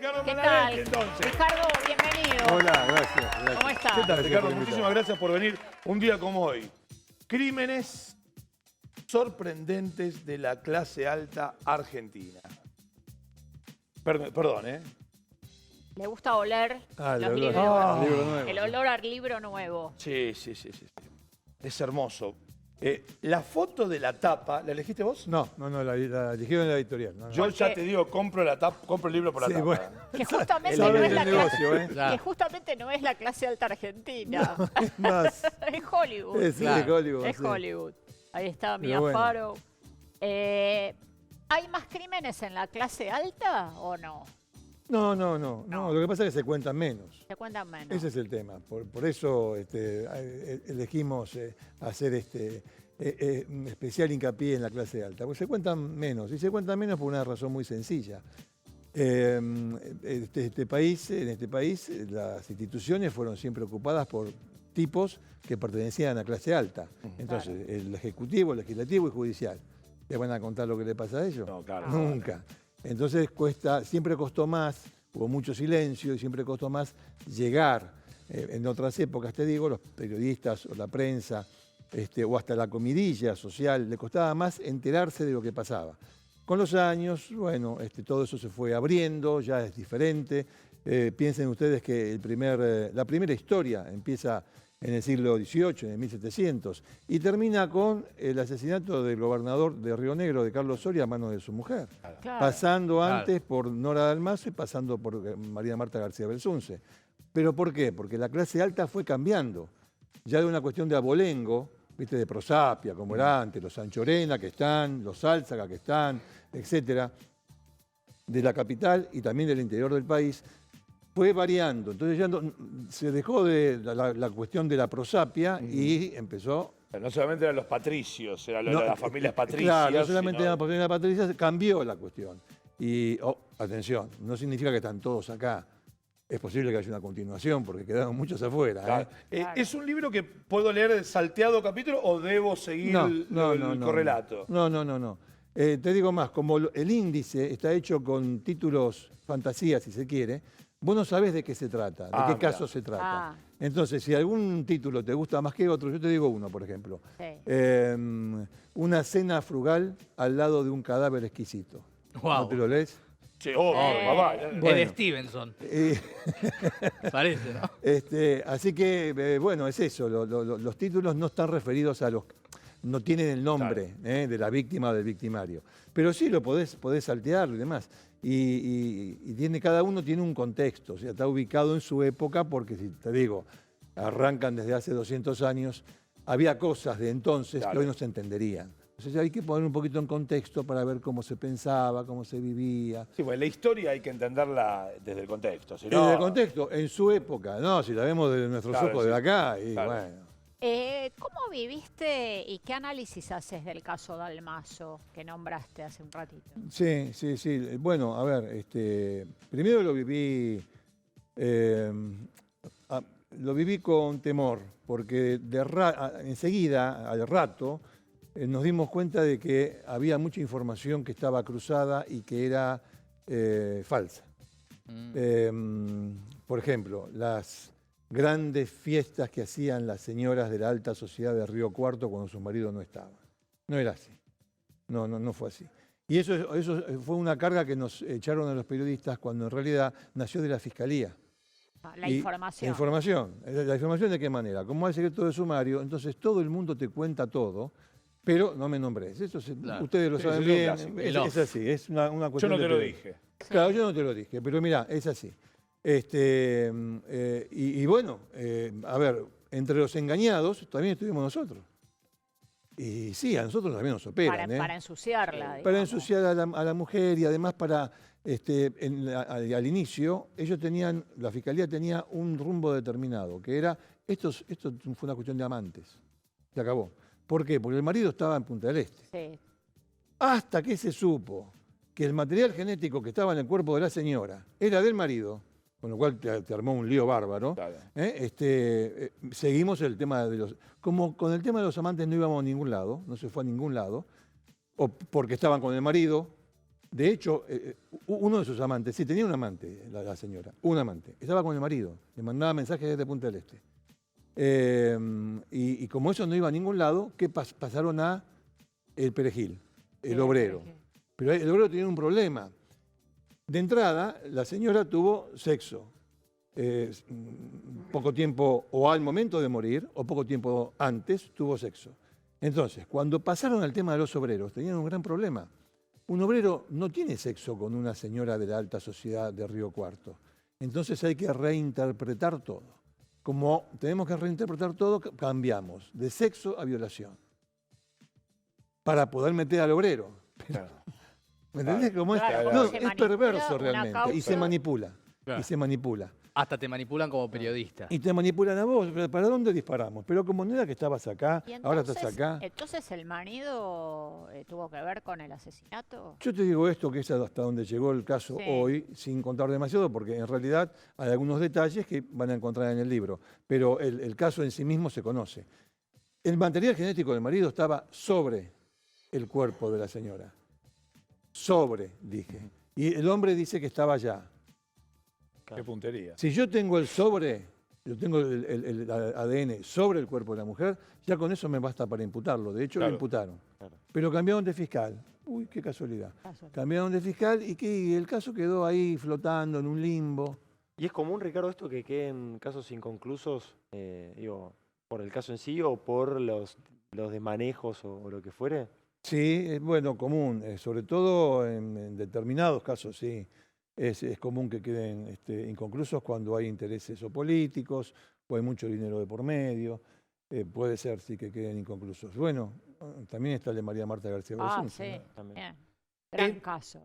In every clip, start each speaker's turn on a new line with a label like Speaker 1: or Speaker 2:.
Speaker 1: Ricardo
Speaker 2: ¿Qué
Speaker 1: Manaletti,
Speaker 2: tal?
Speaker 1: entonces.
Speaker 2: Ricardo, bienvenido.
Speaker 3: Hola, gracias.
Speaker 2: ¿Cómo estás?
Speaker 1: ¿Qué tal,
Speaker 3: Gracias
Speaker 1: Ricardo?
Speaker 3: por
Speaker 1: Muchísimas
Speaker 3: invitarme.
Speaker 1: gracias por venir un día como hoy. Crímenes sorprendentes de la clase alta argentina. Perdón, ¿eh?
Speaker 2: ¿Le gusta oler
Speaker 3: El
Speaker 2: los
Speaker 3: olor,
Speaker 2: libros?
Speaker 3: libro nuevo.
Speaker 2: El olor al libro nuevo.
Speaker 1: Sí. Es hermoso. La foto de la tapa, ¿la elegiste vos?
Speaker 3: No, la eligieron en la editorial. No, no.
Speaker 1: Yo ya te digo, compro el libro por la
Speaker 3: Sí,
Speaker 1: tapa.
Speaker 3: bueno.
Speaker 2: Que justamente,
Speaker 3: Saben
Speaker 2: no es
Speaker 3: del
Speaker 2: la
Speaker 3: negocio,
Speaker 2: clase, que justamente no es la clase alta argentina.
Speaker 3: Es más.
Speaker 2: Es Hollywood.
Speaker 3: Sí, es Hollywood.
Speaker 2: Es
Speaker 3: sí.
Speaker 2: Hollywood. Ahí está Mia
Speaker 3: Pero bueno.
Speaker 2: Farrow. ¿Hay más crímenes en la clase alta o no?
Speaker 3: No. Lo que pasa es que se cuentan menos.
Speaker 2: Se cuentan menos.
Speaker 3: Ese es el tema. Por eso elegimos hacer especial hincapié en la clase alta. Porque se cuentan menos. Y se cuentan menos por una razón muy sencilla. En este país, las instituciones fueron siempre ocupadas por tipos que pertenecían a clase alta. Entonces, el ejecutivo, el legislativo y judicial. ¿Te van a contar lo que le pasa a ellos?
Speaker 1: No, claro.
Speaker 3: Nunca. Entonces siempre costó más, hubo mucho silencio y siempre costó más llegar. En otras épocas, te digo, los periodistas o la prensa o hasta la comidilla social, le costaba más enterarse de lo que pasaba. Con los años, bueno, todo eso se fue abriendo, ya es diferente. Piensen ustedes que la primera historia empieza en el siglo XVIII, en el 1700, y termina con el asesinato del gobernador de Río Negro, de Carlos Soria, a manos de su mujer.
Speaker 2: Claro.
Speaker 3: Pasando antes por Nora Dalmazo y pasando por María Marta García Belsunce. ¿Pero por qué? Porque la clase alta fue cambiando. Ya de una cuestión de abolengo, ¿viste? De prosapia, como era antes, los Anchorena que están, los Álzaga que están, etcétera, de la capital y también del interior del país, fue variando. Entonces ya se dejó de la cuestión de la prosapia y empezó...
Speaker 1: No solamente eran los patricios, eran las familias patricias.
Speaker 3: Claro, no solamente
Speaker 1: sino...
Speaker 3: eran las familias patricias, cambió la cuestión. Y, atención, no significa que están todos acá. Es posible que haya una continuación porque quedaron muchos afuera.
Speaker 1: Claro.
Speaker 2: Claro.
Speaker 1: ¿Es un libro que puedo leer salteado capítulo o debo seguir el correlato?
Speaker 3: No. Te digo más, como el índice está hecho con títulos fantasía, si se quiere, vos no sabés de qué se trata, de qué caso se trata. Entonces, si algún título te gusta más que otro, yo te digo uno, por ejemplo.
Speaker 2: Sí.
Speaker 3: Una cena frugal al lado de un cadáver exquisito.
Speaker 4: Wow.
Speaker 3: ¿No te lo lees?
Speaker 1: Sí, papá.
Speaker 4: Es
Speaker 3: Bueno.
Speaker 4: de Stevenson. Parece, ¿no?
Speaker 3: Así que, bueno, es eso. Los títulos no están referidos a los... No tienen el nombre de la víctima o del victimario. Pero sí lo podés saltearlo y demás. Y cada uno tiene un contexto. O sea, está ubicado en su época porque, si te digo, arrancan desde hace 200 años, había cosas de entonces que hoy no se entenderían. Entonces hay que poner un poquito en contexto para ver cómo se pensaba, cómo se vivía.
Speaker 1: Sí, pues la historia hay que entenderla desde el contexto. Si no...
Speaker 3: Desde el contexto, en su época, no, si la vemos desde nuestros ojos de acá, y bueno.
Speaker 2: ¿Cómo viviste y qué análisis haces del caso Dalmazo que nombraste hace un ratito?
Speaker 3: Sí. Bueno, a ver, primero lo viví con temor, porque enseguida, al rato, nos dimos cuenta de que había mucha información que estaba cruzada y que era falsa. Por ejemplo, las grandes fiestas que hacían las señoras de la alta sociedad de Río Cuarto cuando sus maridos no estaban. No era así. No fue así. Y eso fue una carga que nos echaron a los periodistas cuando en realidad nació de la Fiscalía.
Speaker 2: La información.
Speaker 3: La información. ¿La información de qué manera? Como hay secreto de sumario, entonces todo el mundo te cuenta todo, pero no me nombres. Eso ustedes lo saben bien. Es así, es una cuestión.
Speaker 1: Yo no te
Speaker 3: de
Speaker 1: lo dije.
Speaker 3: Claro, yo no te lo dije, pero mirá, es así. Y bueno, a ver, entre los engañados también estuvimos nosotros. Y sí, a nosotros también nos operan.
Speaker 2: Para ensuciarla.
Speaker 3: Para
Speaker 2: digamos.
Speaker 3: ensuciar a la mujer y además al inicio, la Fiscalía tenía un rumbo determinado, que era, esto fue una cuestión de amantes. Se acabó. ¿Por qué? Porque el marido estaba en Punta del Este.
Speaker 2: Sí.
Speaker 3: Hasta que se supo que el material genético que estaba en el cuerpo de la señora era del marido, con lo cual te armó un lío bárbaro.
Speaker 1: Claro.
Speaker 3: Seguimos el tema de los... Como con el tema de los amantes no íbamos a ningún lado, no se fue a ningún lado, o porque estaban con el marido, De hecho, uno de sus amantes, sí, tenía un amante, la señora, un amante. Estaba con el marido, le mandaba mensajes desde Punta del Este. Y como eso no iba a ningún lado, ¿qué pasaron a el perejil, el obrero? Pero el obrero tenía un problema. De entrada, la señora tuvo sexo. Poco tiempo o al momento de morir o poco tiempo antes tuvo sexo. Entonces, cuando pasaron al tema de los obreros, tenían un gran problema. Un obrero no tiene sexo con una señora de la alta sociedad de Río Cuarto. Entonces hay que reinterpretar todo. Como tenemos que reinterpretar todo, cambiamos de sexo a violación. Para poder meter al obrero. ¿Me entendés cómo es?
Speaker 2: Claro,
Speaker 3: No,
Speaker 2: se
Speaker 3: es
Speaker 2: manipula
Speaker 3: perverso
Speaker 2: una
Speaker 3: realmente.
Speaker 2: causa.
Speaker 3: Y se manipula.
Speaker 4: Claro.
Speaker 3: Y se manipula.
Speaker 4: Hasta te manipulan como periodista.
Speaker 3: Y te manipulan a vos. ¿Para dónde disparamos? Pero como no era que estabas acá,
Speaker 2: Y
Speaker 3: ahora estás acá.
Speaker 2: Entonces el marido tuvo que ver con el asesinato.
Speaker 3: Yo te digo esto, que es hasta donde llegó el caso
Speaker 2: Sí.
Speaker 3: hoy, sin contar demasiado, porque en realidad hay algunos detalles que van a encontrar en el libro, pero el caso en sí mismo se conoce. El material genético del marido estaba sobre el cuerpo de la señora. Sobre, dije. Y el hombre dice que estaba allá.
Speaker 1: Qué puntería.
Speaker 3: Si yo tengo el sobre, yo tengo el ADN sobre el cuerpo de la mujer, ya con eso me basta para imputarlo. De hecho,
Speaker 1: Claro.
Speaker 3: lo imputaron.
Speaker 5: Claro.
Speaker 3: Pero cambiaron de fiscal. Uy, qué casualidad. Cambiaron de fiscal y el caso quedó ahí flotando en un limbo.
Speaker 5: ¿Y es común, Ricardo, esto que queden casos inconclusos, digo, por el caso en sí o por los desmanejos o lo que fuere?
Speaker 3: Sí, es bueno, común. Sobre todo en determinados casos, sí. Es común que queden inconclusos cuando hay intereses o políticos o hay mucho dinero de por medio. Puede ser, sí, que queden inconclusos. Bueno, también está el de María Marta García
Speaker 2: Ah,
Speaker 3: Bersunza,
Speaker 2: sí.
Speaker 3: ¿no?
Speaker 5: También.
Speaker 2: Bien. Gran caso.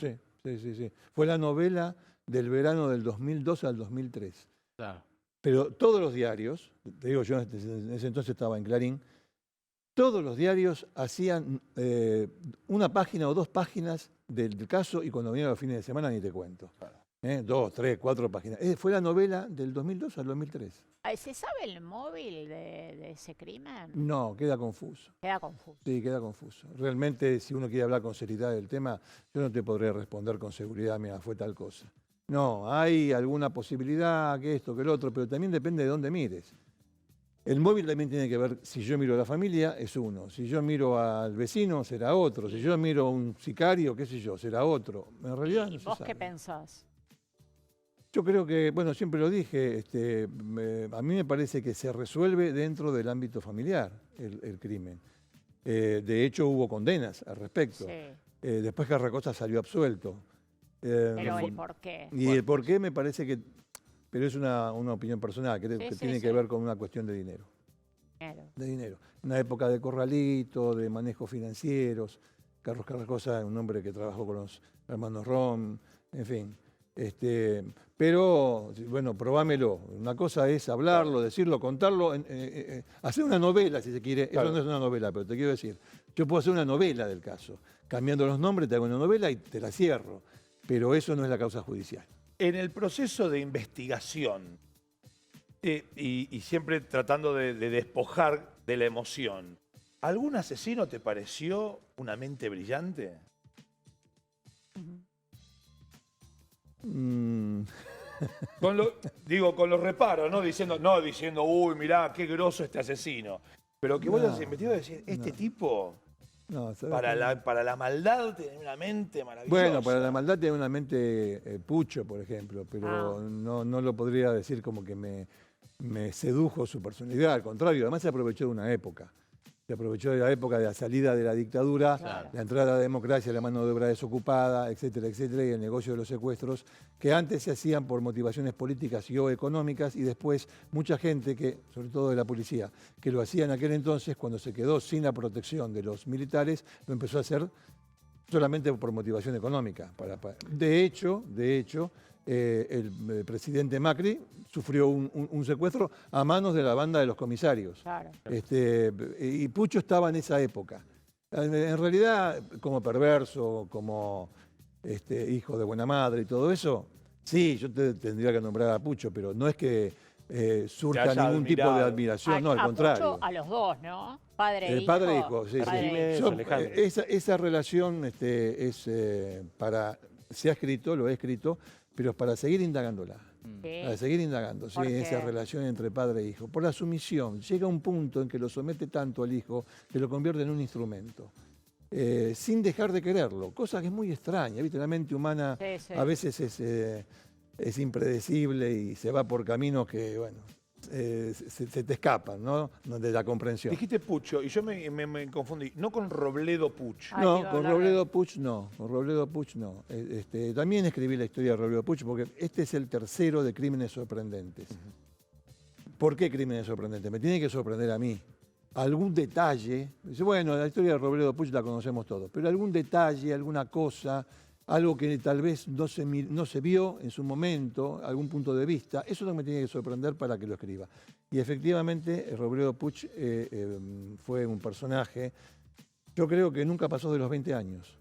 Speaker 3: Sí, sí, sí, sí. Fue la novela del verano del 2002 al 2003.
Speaker 4: Claro.
Speaker 3: Pero todos los diarios, te digo, yo en ese entonces estaba en Clarín, todos los diarios hacían una página o dos páginas del caso y cuando venían los fines de semana ni te cuento. 2, 3, 4 páginas. Fue la novela del 2002 al 2003.
Speaker 2: ¿Se sabe el móvil de ese crimen?
Speaker 3: No, queda confuso.
Speaker 2: Queda confuso.
Speaker 3: Sí, queda confuso. Realmente, si uno quiere hablar con seriedad del tema, yo no te podré responder con seguridad, mira, fue tal cosa. No, hay alguna posibilidad, que esto, que el otro, pero también depende de dónde mires. El móvil también tiene que ver, si yo miro a la familia, es uno. Si yo miro al vecino, será otro. Si yo miro a un sicario, qué sé yo, será otro. En realidad no se
Speaker 2: ¿Vos
Speaker 3: sabe.
Speaker 2: qué pensás?
Speaker 3: Yo creo que, bueno, siempre lo dije, a mí me parece que se resuelve dentro del ámbito familiar el crimen. De hecho, hubo condenas al respecto.
Speaker 2: Sí.
Speaker 3: Después Carracosa salió absuelto.
Speaker 2: Pero el por qué.
Speaker 3: Y el por qué me parece que, pero es una opinión personal, creo
Speaker 2: Sí,
Speaker 3: que
Speaker 2: sí,
Speaker 3: tiene
Speaker 2: sí.
Speaker 3: que ver con una cuestión de dinero. De dinero. Una época de corralito, de manejos financieros. Carlos Carracosa es un hombre que trabajó con los hermanos Rom, en fin. Pero, bueno, probámelo. Una cosa es hablarlo, decirlo, contarlo, hacer una novela, si se quiere.
Speaker 1: Claro.
Speaker 3: Eso no es una novela, pero te quiero decir, yo puedo hacer una novela del caso. Cambiando los nombres, te hago una novela y te la cierro. Pero eso no es la causa judicial.
Speaker 1: En el proceso de investigación, y siempre tratando de despojar de la emoción, ¿algún asesino te pareció una mente brillante? Con los reparos, no diciendo, uy, mirá, qué groso este asesino. Pero que vos
Speaker 3: No,
Speaker 1: hayas investigado y decir, este tipo,
Speaker 3: No, ¿sabes
Speaker 1: para la maldad, tiene una mente maravillosa.
Speaker 3: Bueno, para la maldad tiene una mente Pucho, por ejemplo, pero no lo podría decir como que me sedujo su personalidad, al contrario, además se aprovechó de una época. Se aprovechó de la época de la salida de la dictadura,
Speaker 2: Claro.
Speaker 3: la entrada a la democracia, la mano de obra desocupada, etcétera, etcétera, y el negocio de los secuestros, que antes se hacían por motivaciones políticas y o económicas, y después mucha gente, sobre todo de la policía, que lo hacía en aquel entonces, cuando se quedó sin la protección de los militares, lo empezó a hacer solamente por motivación económica. De hecho, el presidente Macri sufrió un secuestro a manos de la banda de los comisarios.
Speaker 2: Claro.
Speaker 3: Y Pucho estaba en esa época. En realidad, como perverso, como hijo de buena madre y todo eso, sí, yo tendría que nombrar a Pucho, pero no es que surta
Speaker 1: haya
Speaker 3: ningún tipo de
Speaker 1: admirado.
Speaker 3: admiración, no, al
Speaker 2: A
Speaker 3: contrario.
Speaker 2: Pucho, a los dos, ¿no? Padre e hijo.
Speaker 3: Padre e hijo, sí,
Speaker 2: Padre
Speaker 3: sí.
Speaker 2: e
Speaker 5: Eso,
Speaker 2: hijo.
Speaker 5: Alejandro.
Speaker 3: Esa relación es para, se ha escrito, lo he escrito, pero es para seguir indagándola.
Speaker 2: Sí.
Speaker 3: Para seguir indagando, sí,
Speaker 2: ¿Por qué?
Speaker 3: esa relación entre padre e hijo. Por la sumisión. Llega un punto en que lo somete tanto al hijo que lo convierte en un instrumento. Sin dejar de quererlo, cosa que es muy extraña. ¿Viste? La mente humana
Speaker 2: Sí, sí.
Speaker 3: a veces es impredecible y se va por caminos que, bueno, se te escapan, ¿no? De la comprensión.
Speaker 1: Dijiste Pucho y yo me confundí. No con Robledo Puch.
Speaker 2: Ay, te
Speaker 3: No,
Speaker 2: iba a
Speaker 3: con
Speaker 2: hablar de-
Speaker 3: Robledo Puch no, con Robledo Puch no. También escribí la historia de Robledo Puch porque este es el tercero de Crímenes Sorprendentes. ¿Por qué Crímenes Sorprendentes? Me tiene que sorprender a mí. Algún detalle, dice, bueno, la historia de Robledo Puch la conocemos todos, pero algún detalle, alguna cosa, algo que tal vez no se vio en su momento, algún punto de vista, eso es lo que me tiene que sorprender para que lo escriba. Y efectivamente, Robledo Puch fue un personaje, yo creo que nunca pasó de los 20 años.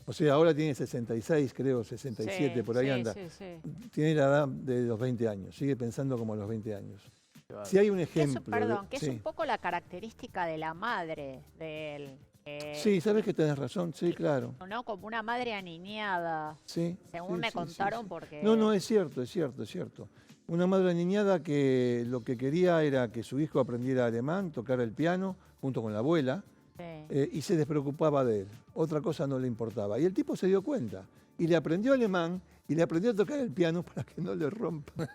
Speaker 3: O sea, ahora tiene 66, creo, 67,
Speaker 2: Sí,
Speaker 3: por ahí
Speaker 2: sí,
Speaker 3: anda.
Speaker 2: sí, sí.
Speaker 3: Tiene la edad de los 20 años, sigue pensando como a los 20 años. Si hay un
Speaker 2: Que es,
Speaker 3: ejemplo...
Speaker 2: perdón, que es
Speaker 3: sí.
Speaker 2: un poco la característica de la madre de él.
Speaker 3: Sí, sabes que tenés razón, sí, claro.
Speaker 2: ¿No? Como una madre aniñada,
Speaker 3: Sí,
Speaker 2: según
Speaker 3: sí,
Speaker 2: me
Speaker 3: sí,
Speaker 2: contaron,
Speaker 3: sí.
Speaker 2: porque...
Speaker 3: No, es cierto, es cierto, es cierto. Una madre niñada que lo que quería era que su hijo aprendiera alemán, tocara el piano, junto con la abuela,
Speaker 2: Sí.
Speaker 3: y se despreocupaba de él. Otra cosa no le importaba. Y el tipo se dio cuenta. Y le aprendió alemán y le aprendió a tocar el piano para que no le rompan,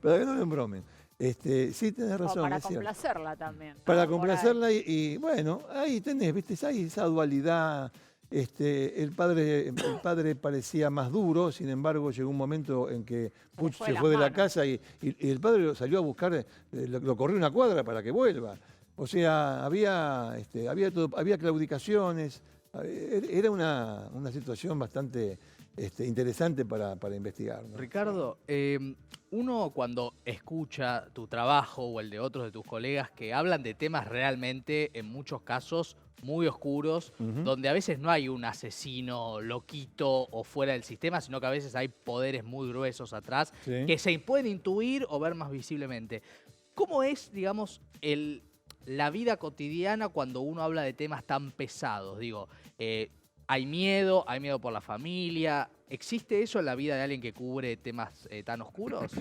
Speaker 3: para que no le embromen. Sí, tenés
Speaker 2: O
Speaker 3: razón,
Speaker 2: para
Speaker 3: es cierto.
Speaker 2: complacerla también. ¿no?
Speaker 3: Para
Speaker 2: Por ahí.
Speaker 3: complacerla y, bueno, ahí tenés, ¿viste? Hay esa dualidad. El padre parecía más duro, sin embargo llegó un momento en que Puch
Speaker 2: fue
Speaker 3: se
Speaker 2: las
Speaker 3: fue de la
Speaker 2: manos.
Speaker 3: casa y el padre lo salió a buscar, lo corrió una cuadra para que vuelva. O sea, había claudicaciones, era una situación bastante interesante para investigar, ¿no?
Speaker 4: Ricardo, uno cuando escucha tu trabajo o el de otros de tus colegas que hablan de temas realmente, en muchos casos, muy oscuros,
Speaker 3: Ujú.
Speaker 4: donde a veces no hay un asesino loquito o fuera del sistema, sino que a veces hay poderes muy gruesos atrás
Speaker 3: Sí.
Speaker 4: que se pueden intuir o ver más visiblemente. ¿Cómo es, digamos, la vida cotidiana cuando uno habla de temas tan pesados? Digo, hay miedo por la familia. ¿Existe eso en la vida de alguien que cubre temas tan oscuros?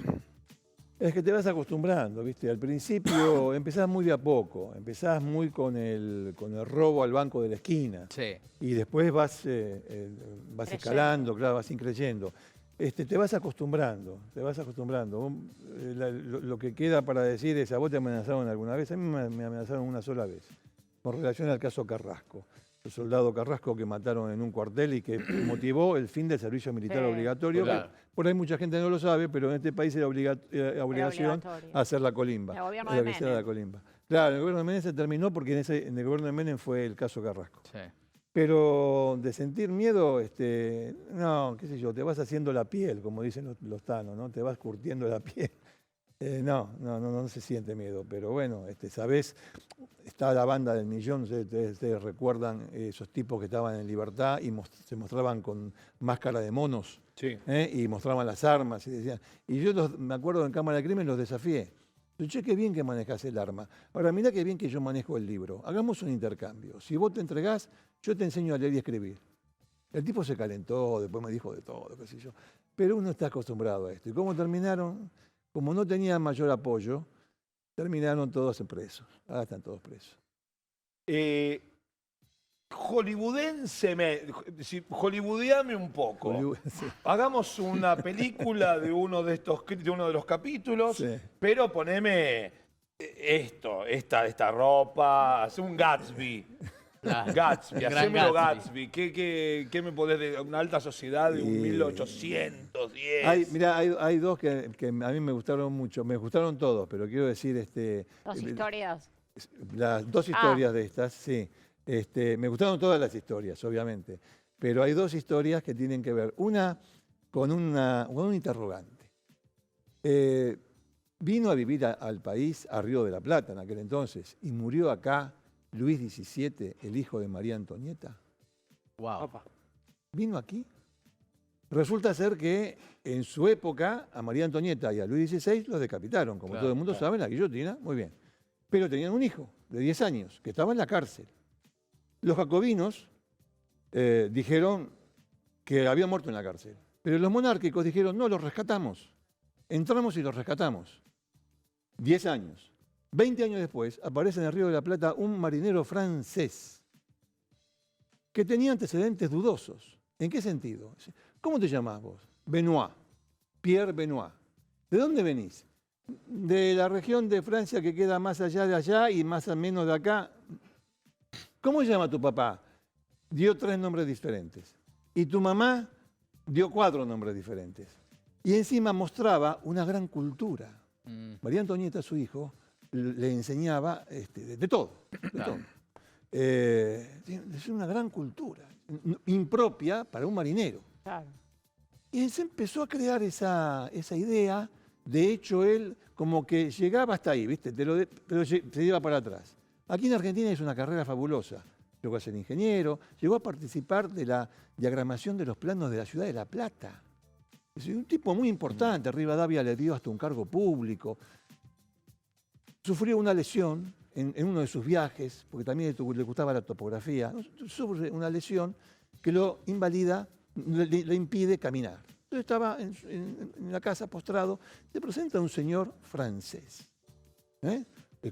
Speaker 3: Es que te vas acostumbrando, ¿viste? Al principio empezás muy de a poco, empezás muy con el robo al banco de la esquina
Speaker 4: Sí.
Speaker 3: y después vas
Speaker 2: Creyendo.
Speaker 3: escalando, claro, vas increyendo. Te vas acostumbrando, te vas acostumbrando. Lo que queda para decir es, ¿a vos te amenazaron alguna vez? A mí me amenazaron una sola vez, con relación al caso Carrasco. El soldado Carrasco que mataron en un cuartel y que motivó el fin del servicio militar
Speaker 2: Sí.
Speaker 3: obligatorio.
Speaker 1: Claro.
Speaker 3: Por ahí mucha gente no lo sabe, pero en este país era obligación
Speaker 2: obligatorio.
Speaker 3: hacer la colimba.
Speaker 2: El gobierno
Speaker 3: Era
Speaker 2: de
Speaker 3: que se haga la
Speaker 2: Menem.
Speaker 3: colimba. Claro, el gobierno de Menem se terminó porque en el gobierno de Menem fue el caso Carrasco.
Speaker 4: Sí.
Speaker 3: Pero de sentir miedo, no, qué sé yo, te vas haciendo la piel, como dicen los tanos, ¿no? Te vas curtiendo la piel. No se siente miedo, pero bueno, sabés, está la banda del millón, ustedes recuerdan esos tipos que estaban en libertad y se mostraban con máscara de monos,
Speaker 1: Sí.
Speaker 3: y mostraban las armas y decían, y yo me acuerdo en Cámara de Crimen los desafié. Che, qué bien que manejás el arma. Ahora, mirá qué bien que yo manejo el libro. Hagamos un intercambio. Si vos te entregás, yo te enseño a leer y escribir. El tipo se calentó, después me dijo de todo, qué sé yo. Pero uno está acostumbrado a esto. ¿Y cómo terminaron? Como no tenían mayor apoyo, terminaron todos presos. Ahora están todos presos.
Speaker 1: Hollywoodeame un poco.
Speaker 3: Sí.
Speaker 1: Hagamos una película de uno de los capítulos,
Speaker 3: Sí.
Speaker 1: pero poneme esta ropa, hace un Gatsby.
Speaker 4: Claro.
Speaker 1: Gatsby,
Speaker 4: El gran
Speaker 1: hacémelo
Speaker 4: Gatsby.
Speaker 1: Gatsby. ¿Qué me podés decir? Una alta sociedad de un
Speaker 3: Y-
Speaker 1: 1810.
Speaker 3: Mirá, hay dos que a mí me gustaron mucho. Me gustaron todos, pero quiero decir,
Speaker 2: Dos historias.
Speaker 3: las dos historias de estas, sí. Me gustaron todas las historias, obviamente. Pero hay dos historias que tienen que ver. Una con un interrogante. Vino a vivir al país, a Río de la Plata en aquel entonces, y murió acá Luis XVII, el hijo de María Antonieta.
Speaker 4: Wow.
Speaker 5: Opa.
Speaker 3: ¿Vino aquí? Resulta ser que en su época a María Antonieta y a Luis XVI los decapitaron, como
Speaker 4: Claro,
Speaker 3: todo el mundo sabe, en la guillotina, muy bien. Pero tenían un hijo de 10 años que estaba en la cárcel. Los jacobinos dijeron que había muerto en la cárcel, pero los monárquicos dijeron, no, los rescatamos. Entramos y los rescatamos. 10 años. 20 años después aparece en el Río de la Plata un marinero francés que tenía antecedentes dudosos. ¿En qué sentido? ¿Cómo te llamás vos? Benoit, Pierre Benoit. ¿De dónde venís? De la región de Francia que queda más allá de allá y más o menos de acá. ¿Cómo se llama tu papá? Dio 3 nombres diferentes. Y tu mamá dio 4 nombres diferentes. Y encima mostraba una gran cultura. María Antonieta, su hijo, le enseñaba de todo. De todo. Es una gran cultura, impropia para un marinero.
Speaker 2: Claro.
Speaker 3: Y se empezó a crear esa idea. De hecho, él como que llegaba hasta ahí, ¿viste? Pero se iba para atrás. Aquí en Argentina hizo una carrera fabulosa. Llegó a ser ingeniero, llegó a participar de la diagramación de los planos de la ciudad de La Plata. Es un tipo muy importante. Rivadavia le dio hasta un cargo público. Sufrió una lesión en uno de sus viajes, porque también le gustaba la topografía. Sufre una lesión que lo invalida, le impide caminar. Entonces estaba en la casa postrado, se presenta un señor francés,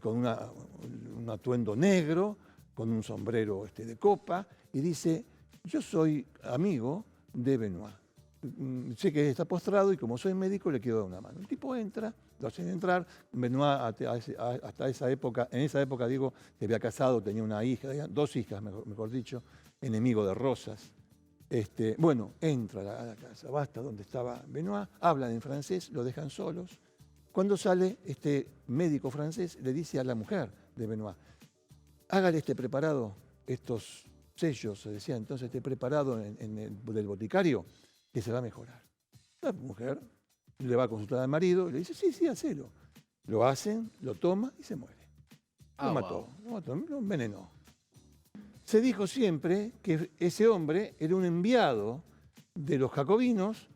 Speaker 3: con un atuendo negro, con un sombrero de copa, y dice, yo soy amigo de Benoit. Sé que está postrado y como soy médico le quiero dar una mano. El tipo entra, lo hacen entrar. Benoit hasta esa época, en esa época digo, se había casado, tenía una hija, 2 hijas mejor dicho, enemigo de Rosas. Bueno, entra a la casa, va hasta donde estaba Benoit, hablan en francés, lo dejan solos. Cuando sale, este médico francés le dice a la mujer de Benoit, hágale preparado, estos sellos, se decía entonces, preparado del boticario, que se va a mejorar. La mujer le va a consultar al marido y le dice, sí, hacelo. Lo hacen, lo toma y se muere. Lo mató, lo envenenó. Se dijo siempre que ese hombre era un enviado de los jacobinos,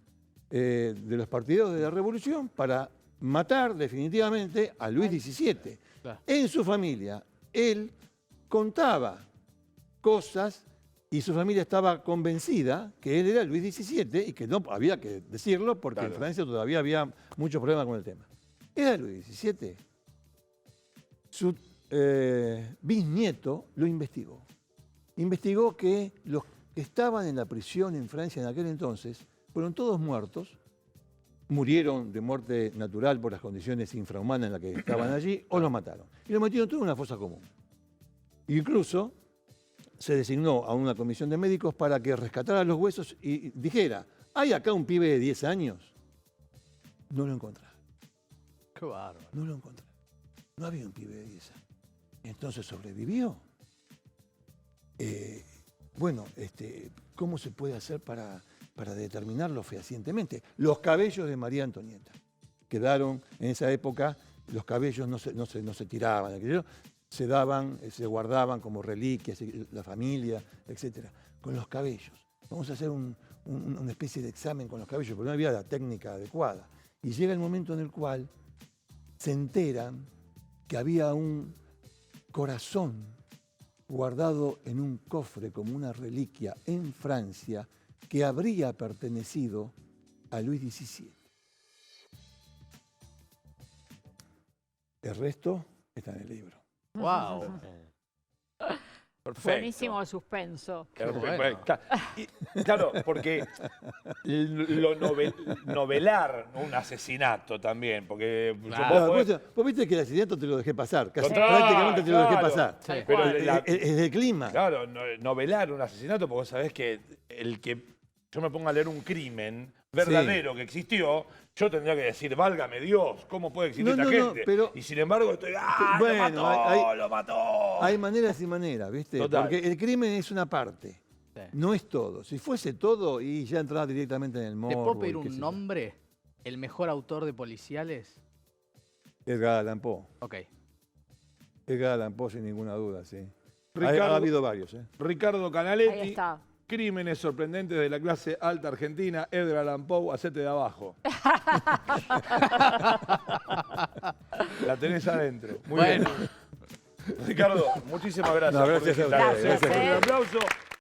Speaker 3: de los partidarios de la Revolución, para matar definitivamente a Luis XVII.
Speaker 4: Claro.
Speaker 3: En su familia, él contaba cosas y su familia estaba convencida que él era Luis XVII y que no había que decirlo porque en Francia todavía había muchos problemas con el tema. Era Luis XVII. Su bisnieto lo investigó. Investigó que los que estaban en la prisión en Francia en aquel entonces fueron todos muertos, murieron de muerte natural por las condiciones infrahumanas en las que estaban allí, o los mataron. Y los metieron todos en una fosa común. Incluso se designó a una comisión de médicos para que rescatara los huesos y dijera, ¿hay acá un pibe de 10 años? No lo encontraron.
Speaker 4: Qué bárbaro.
Speaker 3: No lo encontraron. No había un pibe de 10 años. Entonces sobrevivió. Bueno, ¿cómo se puede hacer para determinarlo fehacientemente? Los cabellos de María Antonieta. Quedaron en esa época, los cabellos no se tiraban, se daban, se guardaban como reliquias, la familia, etc. Con los cabellos. Vamos a hacer una especie de examen con los cabellos, porque no había la técnica adecuada. Y llega el momento en el cual se enteran que había un corazón guardado en un cofre como una reliquia en Francia que habría pertenecido a Luis XVII. El resto está en el libro.
Speaker 4: Wow.
Speaker 1: Perfecto.
Speaker 2: Buenísimo suspenso.
Speaker 4: bueno.
Speaker 1: Claro, porque novelar un asesinato también, porque
Speaker 4: Claro.
Speaker 3: Vos viste que el accidente te lo dejé pasar, casi
Speaker 1: Total,
Speaker 3: prácticamente te lo dejé
Speaker 1: claro.
Speaker 3: pasar.
Speaker 4: Sí.
Speaker 1: Pero
Speaker 3: Es el clima.
Speaker 1: claro, novelar un asesinato, porque vos sabés que el que yo me ponga a leer un crimen verdadero que existió, yo tendría que decir, válgame Dios, ¿cómo puede existir esta gente?
Speaker 3: pero-
Speaker 1: y sin embargo estoy,
Speaker 3: Bueno,
Speaker 1: lo mató.
Speaker 3: Hay maneras y maneras, ¿viste?
Speaker 1: Total.
Speaker 3: Porque el crimen es una parte,
Speaker 4: Sí.
Speaker 3: no es todo. Si fuese todo, y ya entraba directamente en el
Speaker 4: ¿Te
Speaker 3: morbo.
Speaker 4: puedo pedir
Speaker 3: y qué
Speaker 4: un
Speaker 3: sé yo.
Speaker 4: nombre? ¿El mejor autor de policiales?
Speaker 3: Edgar Allan Poe.
Speaker 4: Ok.
Speaker 3: Edgar Allan Poe, sin ninguna duda, sí.
Speaker 1: Ricardo-
Speaker 3: Ha habido varios, ¿eh?
Speaker 1: Ricardo
Speaker 2: Ahí
Speaker 1: Canaletti,
Speaker 2: está.
Speaker 1: Crímenes sorprendentes de la clase alta argentina, Edgar Allan Poe, hacete de abajo. La tenés adentro. Muy bien. Ricardo, muchísimas gracias.
Speaker 3: No, gracias
Speaker 1: por
Speaker 3: a ustedes,
Speaker 1: visitarnos.
Speaker 3: gracias.
Speaker 1: Un aplauso.